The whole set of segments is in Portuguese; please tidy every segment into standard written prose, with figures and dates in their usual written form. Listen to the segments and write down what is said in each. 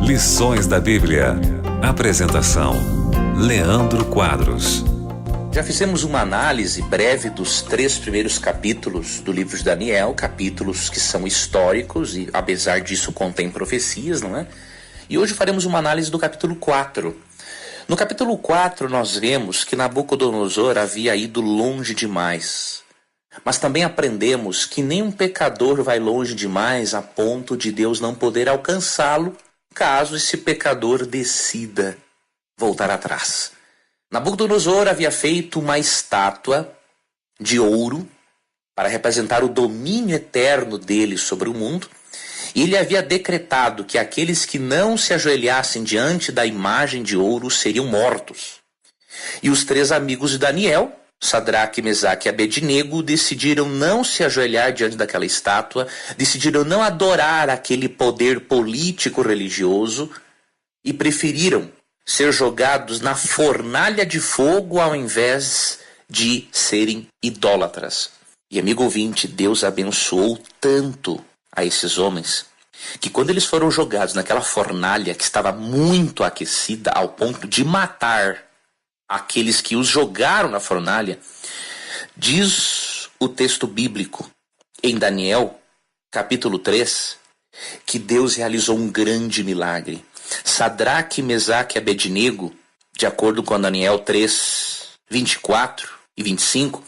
Lições da Bíblia. Apresentação: Leandro Quadros. Já fizemos uma análise breve dos 3 primeiros capítulos do livro de Daniel, capítulos que são históricos e, apesar disso, contêm profecias, não é? E hoje faremos uma análise do capítulo 4. No capítulo 4, nós vemos que Nabucodonosor havia ido longe demais. Mas também aprendemos que nenhum pecador vai longe demais a ponto de Deus não poder alcançá-lo, caso esse pecador decida voltar atrás. Nabucodonosor havia feito uma estátua de ouro para representar o domínio eterno dele sobre o mundo, e ele havia decretado que aqueles que não se ajoelhassem diante da imagem de ouro seriam mortos. E os 3 amigos de Daniel, Sadraque, Mesaque e Abednego, decidiram não se ajoelhar diante daquela estátua, decidiram não adorar aquele poder político-religioso e preferiram ser jogados na fornalha de fogo ao invés de serem idólatras. E, amigo ouvinte, Deus abençoou tanto a esses homens que quando eles foram jogados naquela fornalha que estava muito aquecida ao ponto de matar aqueles que os jogaram na fornalha, diz o texto bíblico em Daniel, capítulo 3, que Deus realizou um grande milagre. Sadraque, Mesaque e Abednego, de acordo com Daniel 3, 24 e 25,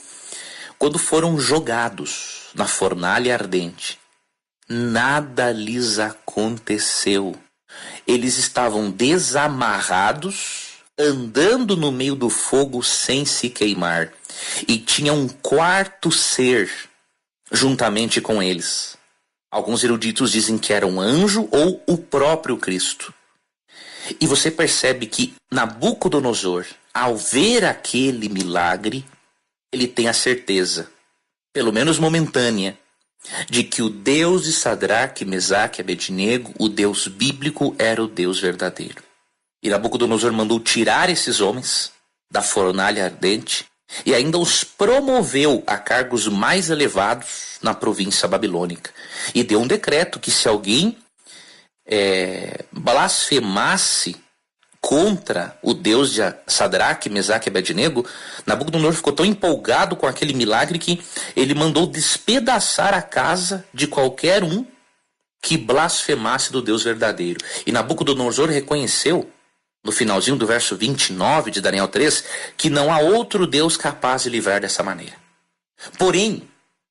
quando foram jogados na fornalha ardente, nada lhes aconteceu. Eles estavam desamarrados, andando no meio do fogo sem se queimar, e tinha um quarto ser juntamente com eles. Alguns eruditos dizem que era um anjo ou o próprio Cristo. E você percebe que Nabucodonosor, ao ver aquele milagre, ele tem a certeza, pelo menos momentânea, de que o Deus de Sadraque, Mesaque e Abednego, o Deus bíblico, era o Deus verdadeiro. E Nabucodonosor mandou tirar esses homens da fornalha ardente e ainda os promoveu a cargos mais elevados na província babilônica. E deu um decreto que se alguém blasfemasse contra o Deus de Sadraque, Mesaque e Abednego, Nabucodonosor ficou tão empolgado com aquele milagre que ele mandou despedaçar a casa de qualquer um que blasfemasse do Deus verdadeiro. E Nabucodonosor reconheceu, no finalzinho do verso 29 de Daniel 3, que não há outro Deus capaz de livrar dessa maneira. Porém,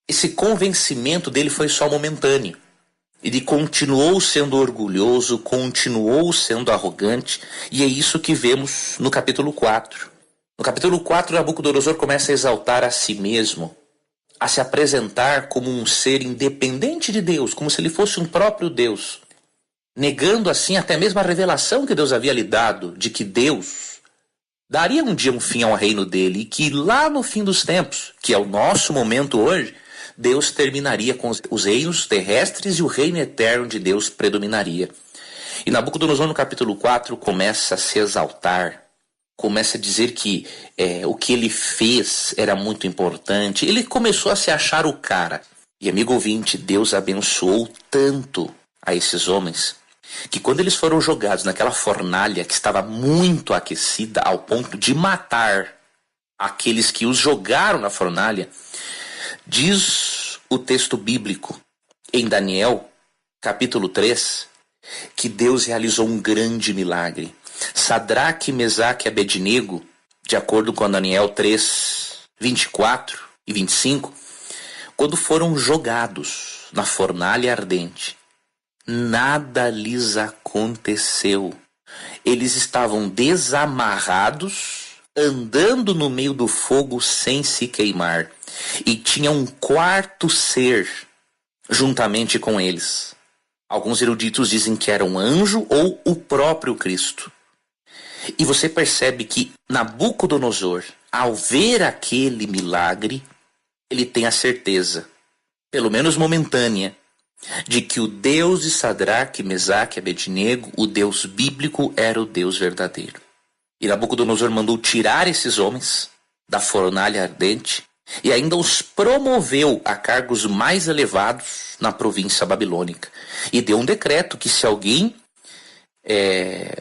esse convencimento dele foi só momentâneo. Ele continuou sendo orgulhoso, continuou sendo arrogante, e é isso que vemos no capítulo 4. No capítulo 4, Nabucodonosor começa a exaltar a si mesmo, a se apresentar como um ser independente de Deus, como se ele fosse um próprio Deus, negando assim até mesmo a revelação que Deus havia lhe dado, de que Deus daria um dia um fim ao reino dele, e que lá no fim dos tempos, que é o nosso momento hoje, Deus terminaria com os reinos terrestres e o reino eterno de Deus predominaria. E Nabucodonosor no capítulo 4 começa a se exaltar, começa a dizer que o que ele fez era muito importante. Ele começou a se achar o cara. E, amigo ouvinte, Deus abençoou tanto a esses homens que quando eles foram jogados naquela fornalha que estava muito aquecida ao ponto de matar aqueles que os jogaram na fornalha, diz o texto bíblico em Daniel, capítulo 3, que Deus realizou um grande milagre. Sadraque, Mesaque e Abednego, de acordo com Daniel 3, 24 e 25, quando foram jogados na fornalha ardente, nada lhes aconteceu. Eles estavam desamarrados, andando no meio do fogo sem se queimar, e tinha um quarto ser juntamente com eles. Alguns eruditos dizem que era um anjo ou o próprio Cristo. E você percebe que Nabucodonosor, ao ver aquele milagre, ele tem a certeza, pelo menos momentânea, de que o Deus de Sadraque, Mesaque e Abednego, o Deus bíblico, era o Deus verdadeiro. E Nabucodonosor mandou tirar esses homens da fornalha ardente e ainda os promoveu a cargos mais elevados na província babilônica. E deu um decreto que se alguém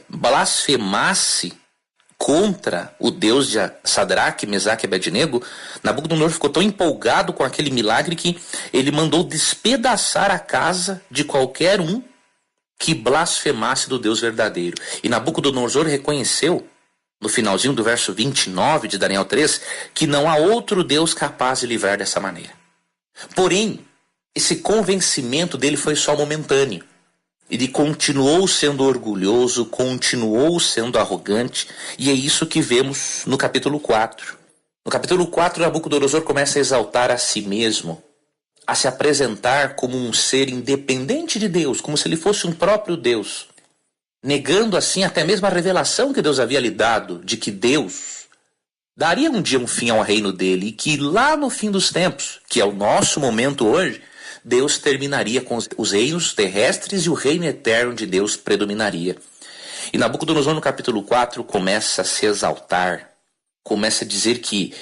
blasfemasse contra o Deus de Sadraque, Mesaque e Abednego, Nabucodonosor ficou tão empolgado com aquele milagre que ele mandou despedaçar a casa de qualquer um que blasfemasse do Deus verdadeiro. E Nabucodonosor reconheceu, no finalzinho do verso 29 de Daniel 3, que não há outro Deus capaz de livrar dessa maneira. Porém, esse convencimento dele foi só momentâneo. Ele continuou sendo orgulhoso, continuou sendo arrogante, e é isso que vemos no capítulo 4. No capítulo 4, Nabucodonosor começa a exaltar a si mesmo, a se apresentar como um ser independente de Deus, como se ele fosse um próprio Deus, negando assim até mesmo a revelação que Deus havia lhe dado, de que Deus daria um dia um fim ao reino dele, e que lá no fim dos tempos, que é o nosso momento hoje, Deus terminaria com os reinos terrestres e o reino eterno de Deus predominaria. E Nabucodonosor no capítulo 4 começa a se exaltar, começa a dizer que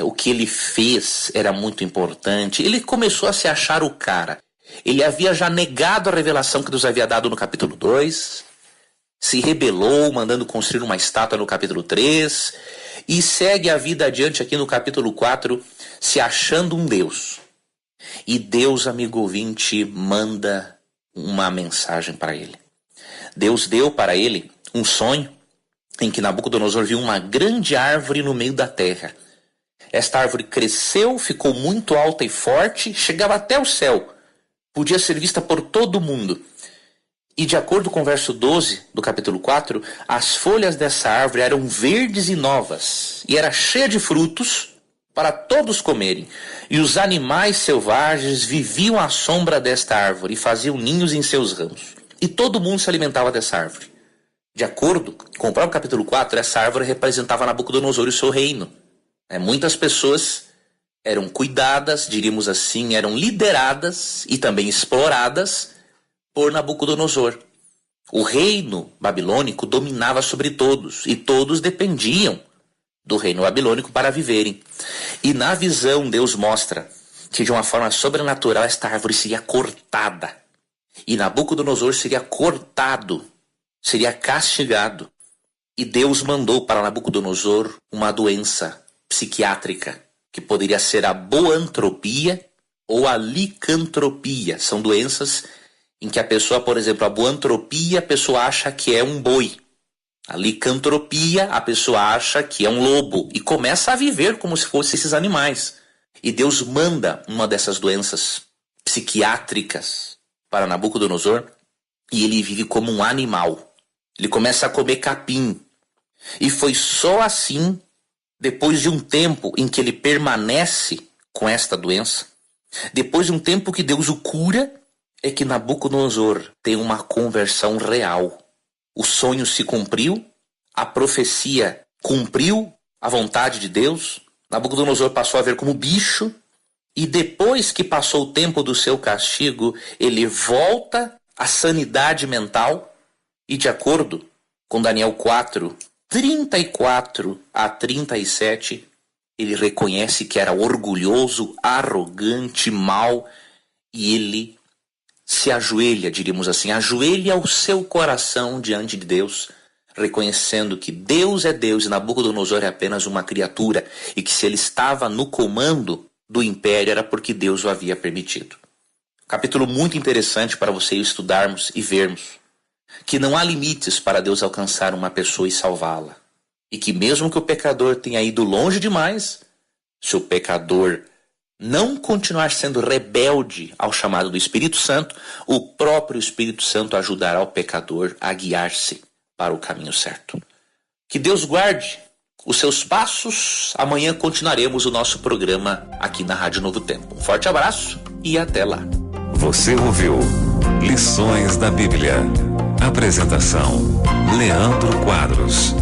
o que ele fez era muito importante. Ele começou a se achar o cara. Ele havia já negado a revelação que Deus havia dado no capítulo 2, se rebelou, mandando construir uma estátua no capítulo 3, e segue a vida adiante aqui no capítulo 4, se achando um Deus. E Deus, amigo ouvinte, manda uma mensagem para ele. Deus deu para ele um sonho em que Nabucodonosor viu uma grande árvore no meio da terra. Esta árvore cresceu, ficou muito alta e forte, chegava até o céu, podia ser vista por todo mundo. E de acordo com o verso 12 do capítulo 4, as folhas dessa árvore eram verdes e novas, e era cheia de frutos para todos comerem. E os animais selvagens viviam à sombra desta árvore e faziam ninhos em seus ramos. E todo mundo se alimentava dessa árvore. De acordo com o próprio capítulo 4, essa árvore representava Nabucodonosor e o seu reino. Muitas pessoas eram cuidadas, diríamos assim, eram lideradas e também exploradas por Nabucodonosor. O reino babilônico dominava sobre todos, e todos dependiam do reino babilônico para viverem. E na visão Deus mostra que de uma forma sobrenatural esta árvore seria cortada. E Nabucodonosor seria cortado, seria castigado. E Deus mandou para Nabucodonosor uma doença psiquiátrica, que poderia ser a boantropia ou a licantropia. São doenças em que a pessoa, por exemplo, a boantropia, a pessoa acha que é um boi. A licantropia, a pessoa acha que é um lobo e começa a viver como se fossem esses animais. E Deus manda uma dessas doenças psiquiátricas para Nabucodonosor e ele vive como um animal. Ele começa a comer capim. E foi só assim, depois de um tempo em que ele permanece com esta doença, depois de um tempo que Deus o cura, é que Nabucodonosor tem uma conversão real. O sonho se cumpriu, a profecia cumpriu a vontade de Deus. Nabucodonosor passou a ver como bicho, e depois que passou o tempo do seu castigo, ele volta à sanidade mental, e de acordo com Daniel 4, 34 a 37, ele reconhece que era orgulhoso, arrogante, mau, e ele se ajoelha, diríamos assim, ajoelha o seu coração diante de Deus, reconhecendo que Deus é Deus e Nabucodonosor é apenas uma criatura, e que se ele estava no comando do império era porque Deus o havia permitido. Capítulo muito interessante para você estudarmos e vermos que não há limites para Deus alcançar uma pessoa e salvá-la, e que mesmo que o pecador tenha ido longe demais, se o pecador não continuar sendo rebelde ao chamado do Espírito Santo, o próprio Espírito Santo ajudará o pecador a guiar-se para o caminho certo. Que Deus guarde os seus passos. Amanhã continuaremos o nosso programa aqui na Rádio Novo Tempo. Um forte abraço e até lá. Você ouviu Lições da Bíblia. Apresentação: Leandro Quadros.